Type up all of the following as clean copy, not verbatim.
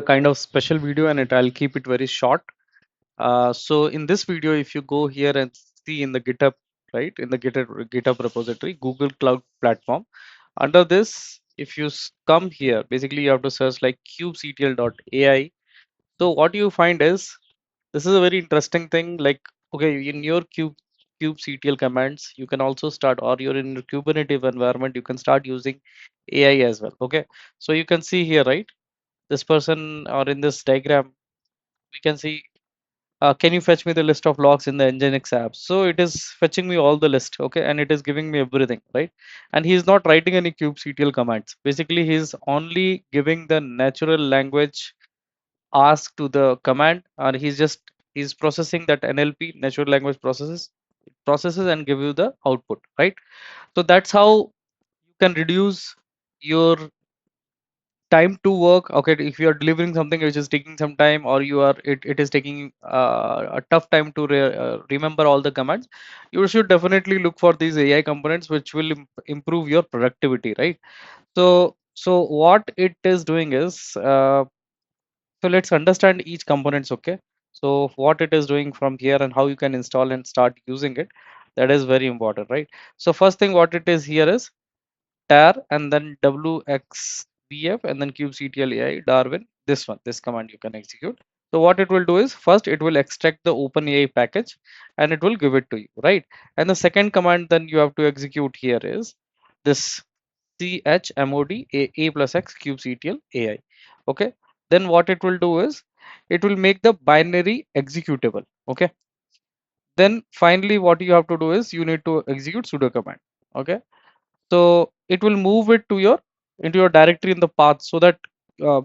kind of special video and I'll keep it very short. So in this video, if you go here and see in the GitHub, right, in the GitHub repository, Google Cloud Platform, under this, if you come here, basically you have to search like kubectl.ai. So what you find is, this is a very interesting thing. Like, okay, in your kubectl commands, you can also start, or you're in your Kubernetes environment, you can start using AI as well. Okay, so you can see here, right? This person, or in this diagram, we can see, can you fetch me the list of logs in the nginx app? So it is fetching me all the list, okay, and it is giving me everything, right? And he's not writing any kubectl commands. Basically, he's only giving the natural language ask to the command, and he's processing that NLP, natural language processes and give you the output, right? So that's how you can reduce your time to work. Okay, if you are delivering something which is taking some time, or it is taking a tough time to remember all the commands, you should definitely look for these AI components which will improve your productivity, right? So what it is doing is, so let's understand each components. Okay, so what it is doing from here and how you can install and start using it, that is very important, right? So first thing what it is here is tar and then wxbf and then kubectl-ai darwin. This one, this command you can execute. So what it will do is, first it will extract the OpenAI package and it will give it to you, right? And the second command then you have to execute here is this chmod a plus x kubectl-ai. Okay, then what it will do is, it will make the binary executable. Okay, then finally what you have to do is, you need to execute sudo command. Okay, so it will move it to your into your directory in the path, so that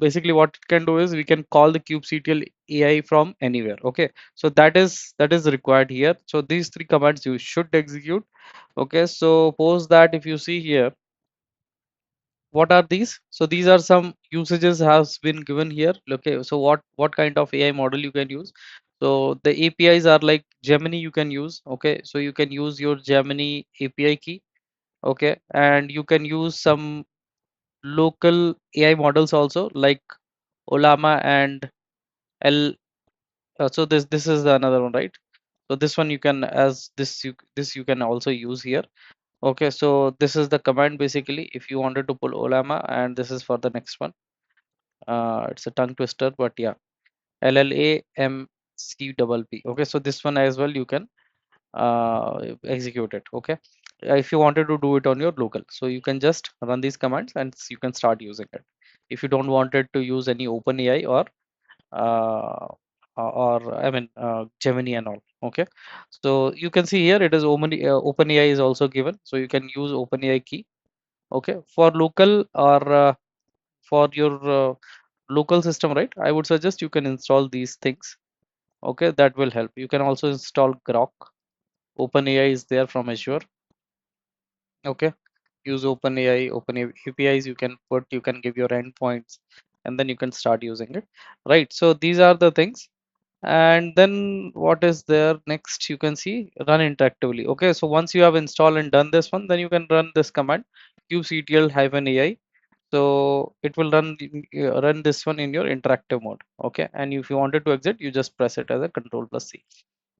basically what it can do is, we can call the kubectl AI from anywhere. Okay, so that is required here. So these three commands you should execute. Okay, so post that, if you see here, what are these? So these are some usages has been given here. Okay, so what kind of AI model you can use? So the APIs are like Gemini you can use. Okay, so you can use your Gemini API key. Okay, and you can use some local AI models also, like ollama and l so this is another one, right? So this one you can, as this you can also use here. Okay, so this is the command basically, if you wanted to pull ollama, and this is for the next one. It's a tongue twister, but yeah, LLAMCPP. Okay, so this one as well you can execute it. Okay, if you wanted to do it on your local, so you can just run these commands and you can start using it. If you don't wanted to use any OpenAI uh, or I mean Gemini and all. Okay, so you can see here it is OpenAI is also given, so you can use OpenAI key. Okay, for local, or for your local system, right? I would suggest you can install these things. Okay, that will help. You can also install Grok. OpenAI is there from Azure. Okay, use open APIs. You can put, you can give your endpoints, and then you can start using it, right? So these are the things. And then what is there next? You can see run interactively. Okay, so once you have installed and done this one, then you can run this command kubectl-ai. So it will run this one in your interactive mode. Okay, and if you wanted to exit, you just press it as a control plus C.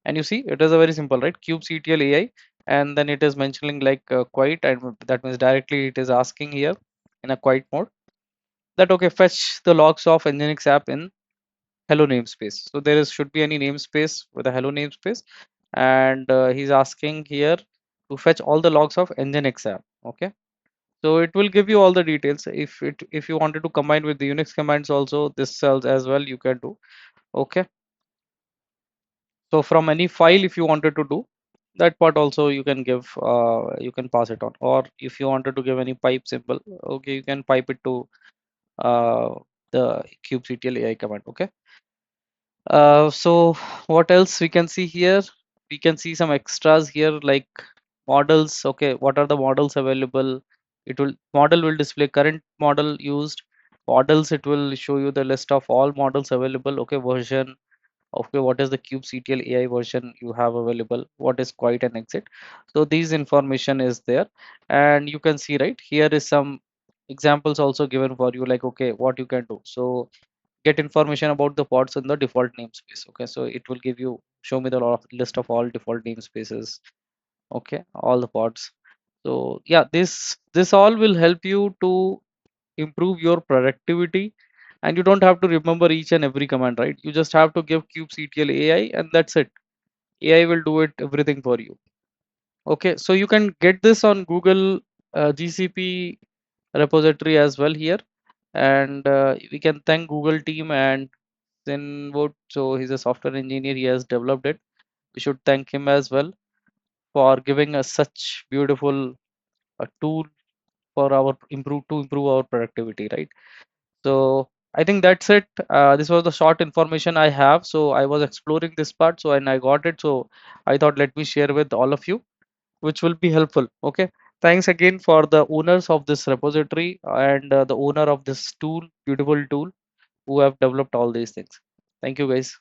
And you see it is a very simple, right? Kubectl-ai, and then it is mentioning like quiet, and that means directly it is asking here in a quiet mode that, okay, fetch the logs of nginx app in hello namespace. So there is should be any namespace with a hello namespace, and he's asking here to fetch all the logs of nginx app. Okay, so it will give you all the details. If you wanted to combine with the Unix commands also, this cells as well you can do. Okay, so from any file, if you wanted to do that part also, you can give, you can pass it on, or if you wanted to give any pipe symbol, okay, you can pipe it to uh, the kubectl-ai command. Okay, so what else we can see here? We can see some extras here like models. Okay, what are the models available? It will model will display current model used models. It will show you the list of all models available. Okay, version. Okay, what is the kubectl AI version you have available? What is quiet and exit? So these information is there, and you can see right here is some examples also given for you, like, okay, what you can do. So get information about the pods in the default namespace. Okay, so it will give you, show me the list of all default namespaces. Okay, all the pods. So yeah, this all will help you to improve your productivity, and you don't have to remember each and every command, right? You just have to give kubectl AI and that's it. AI will do it everything for you. Okay, so you can get this on Google GCP repository as well here, and we can thank Google team and Zenwood. So he's a software engineer, he has developed it. We should thank him as well for giving us such beautiful tool for our improve our productivity, right? So I think that's it. This was the short information I have. So I was exploring this part, so and I got it. So I thought let me share with all of you, which will be helpful. Okay. Thanks again for the owners of this repository and the owner of this tool, beautiful tool, who have developed all these things. Thank you, guys.